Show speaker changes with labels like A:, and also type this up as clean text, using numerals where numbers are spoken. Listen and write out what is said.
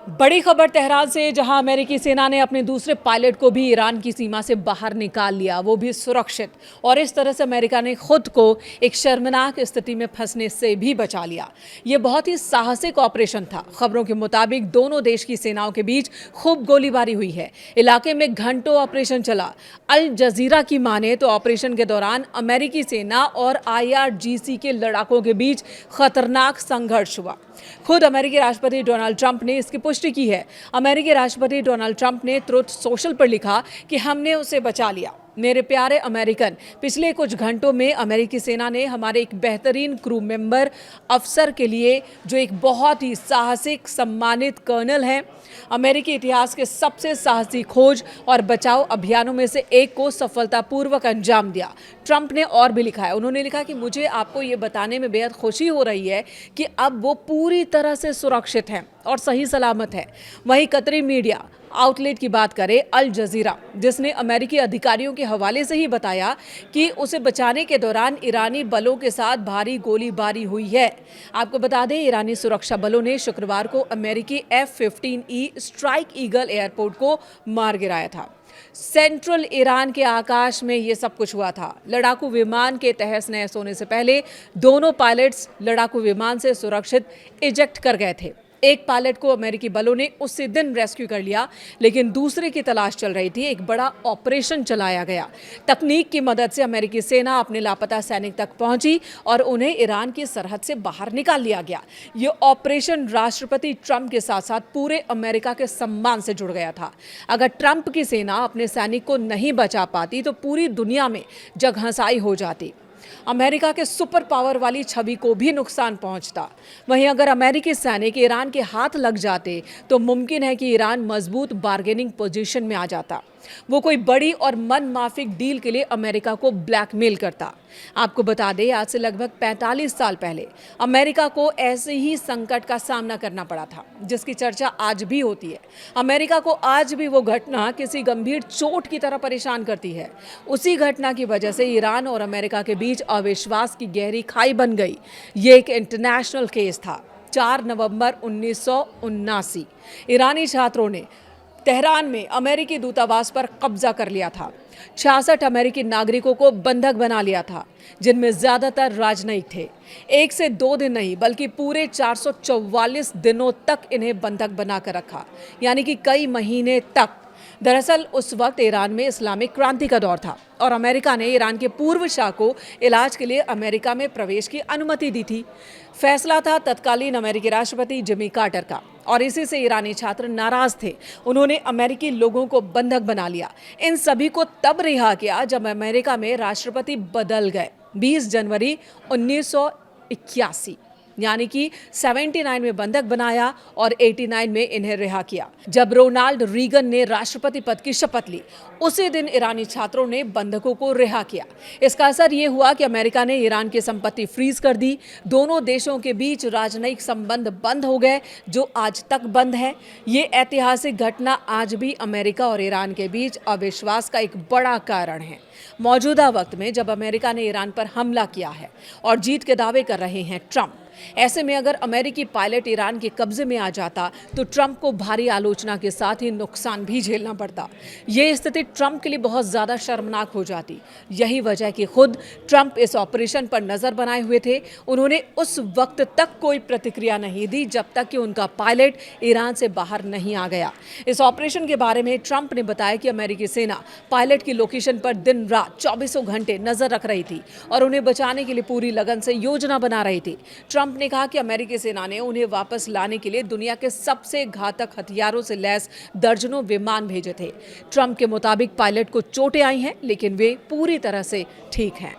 A: बड़ी खबर तेहरान से, जहां अमेरिकी सेना ने अपने दूसरे पायलट को भी ईरान की सीमा से बाहर निकाल लिया, वो भी सुरक्षित। और इस तरह से अमेरिका ने खुद को एक शर्मनाक स्थिति में फंसने से भी बचा लिया। ये बहुत ही साहसिक ऑपरेशन था। खबरों के मुताबिक दोनों देश की सेनाओं के बीच खूब गोलीबारी हुई है। इलाके में घंटों ऑपरेशन चला। अल जजीरा की माने तो ऑपरेशन के दौरान अमेरिकी सेना और IRGC के लड़ाकों के बीच खतरनाक संघर्ष हुआ। खुद अमेरिकी राष्ट्रपति डोनाल्ड ट्रंप ने इसकी पुष्टि की है। अमेरिकी राष्ट्रपति डोनाल्ड ट्रंप ने ट्रुथ सोशल पर लिखा कि हमने उसे बचा लिया। मेरे प्यारे अमेरिकन, पिछले कुछ घंटों में अमेरिकी सेना ने हमारे एक बेहतरीन क्रू मेंबर अफसर के लिए, जो एक बहुत ही साहसिक सम्मानित कर्नल हैं, अमेरिकी इतिहास के सबसे साहसी खोज और बचाव अभियानों में से एक को सफलतापूर्वक अंजाम दिया। ट्रंप ने और भी लिखा है। उन्होंने लिखा कि मुझे आपको ये बताने में बेहद खुशी हो रही है कि अब वो पूरी तरह से सुरक्षित हैं और सही सलामत है। वहीं कतरी मीडिया आउटलेट की बात करें, अल जजीरा, जिसने अमेरिकी अधिकारियों के हवाले से ही बताया कि उसे बचाने के दौरान ईरानी बलों के साथ भारी गोलीबारी हुई है। आपको बता दें, ईरानी सुरक्षा बलों ने शुक्रवार को अमेरिकी F-15E स्ट्राइक ईगल एयरपोर्ट को मार गिराया था। सेंट्रल ईरान के आकाश में ये सब कुछ हुआ था। लड़ाकू विमान के तहस नहस होने से पहले दोनों पायलट्स लड़ाकू विमान से सुरक्षित इजेक्ट कर गए थे। एक पायलट को अमेरिकी बलों ने उसी दिन रेस्क्यू कर लिया, लेकिन दूसरे की तलाश चल रही थी। एक बड़ा ऑपरेशन चलाया गया। तकनीक की मदद से अमेरिकी सेना अपने लापता सैनिक तक पहुंची और उन्हें ईरान की सरहद से बाहर निकाल लिया गया। ये ऑपरेशन राष्ट्रपति ट्रंप के साथ साथ पूरे अमेरिका के सम्मान से जुड़ गया था। अगर ट्रंप की सेना अपने सैनिक को नहीं बचा पाती तो पूरी दुनिया में जगहंसाई हो जाती। अमेरिका के सुपर पावर वाली छवि को भी नुकसान पहुंचता। वहीं अगर अमेरिकी सैनिक ईरान के हाथ लग जाते तो मुमकिन है कि ईरान मजबूत बार्गेनिंग पोजीशन में आ जाता। वो कोई बड़ी और मनमाफिक डील के लिए अमेरिका को ब्लैकमेल करता। आपको बता दें, आज से लगभग 45 साल पहले अमेरिका को ऐसे ही संकट का सामना करना पड़ा था, जिसकी चर्चा आज भी होती है। अमेरिका को आज भी वो घटना किसी गंभीर चोट की तरह परेशान करती है। उसी घटना की वजह से ईरान और अमेरिका के बीच अविश्वास की गहरी खाई बन गई। ये एक इंटरनेशनल केस था। 4 नवंबर 1979 ईरानी छात्रों ने तेहरान में अमेरिकी दूतावास पर कब्जा कर लिया था। 66 अमेरिकी नागरिकों को बंधक बना लिया था, जिनमें ज्यादातर राजनयिक थे। 1 से 2 दिन नहीं, बल्कि पूरे 444 दिनों तक इन्हें बंधक बनाकर रखा, यानी कि कई महीने तक। दरअसल उस वक्त ईरान में इस्लामिक क्रांति का दौर था और अमेरिका ने ईरान के पूर्व शाह को इलाज के लिए अमेरिका में प्रवेश की अनुमति दी थी। फैसला था तत्कालीन अमेरिकी राष्ट्रपति जिमी कार्टर का, और इसी से ईरानी छात्र नाराज थे। उन्होंने अमेरिकी लोगों को बंधक बना लिया। इन सभी को तब रिहा किया जब अमेरिका में राष्ट्रपति बदल गए। 20 जनवरी 1981, यानी कि 79 में बंधक बनाया और 89 में इन्हें रिहा किया। जब रोनाल्ड रीगन ने राष्ट्रपति पद की शपथ ली, उसी दिन ईरानी छात्रों ने बंधकों को रिहा किया। इसका असर ये हुआ कि अमेरिका ने ईरान की संपत्ति फ्रीज कर दी। दोनों देशों के बीच राजनयिक संबंध बंद हो गए, जो आज तक बंद है। ये ऐतिहासिक घटना आज भी अमेरिका और ईरान के बीच अविश्वास का एक बड़ा कारण है। मौजूदा वक्त में जब अमेरिका ने ईरान पर हमला किया है और जीत के दावे कर रहे हैं ट्रंप, ऐसे में अगर अमेरिकी पायलट ईरान के कब्जे में आ जाता तो ट्रंप को भारी आलोचना के साथ ही नुकसान भी झेलना पड़ता। ये स्थिति ट्रंप के लिए बहुत ज्यादा शर्मनाक हो जाती। यही वजह कि खुद ट्रंप इस ऑपरेशन पर नजर बनाए हुए थे। उन्होंने उस वक्त तक कोई प्रतिक्रिया नहीं दी जब तक कि उनका पायलट ईरान से बाहर नहीं आ गया। इस ऑपरेशन के बारे में ट्रंप ने बताया कि अमेरिकी सेना पायलट की लोकेशन पर दिन रात 24 घंटे नजर रख रही थी और उन्हें बचाने के लिए पूरी लगन से योजना बना रही थी। ट्रंप ने कहा कि अमेरिकी सेना ने उन्हें वापस लाने के लिए दुनिया के सबसे घातक हथियारों से लैस दर्जनों विमान भेजे थे। ट्रंप के मुताबिक पायलट को चोटें आई हैं, लेकिन वे पूरी तरह से ठीक हैं।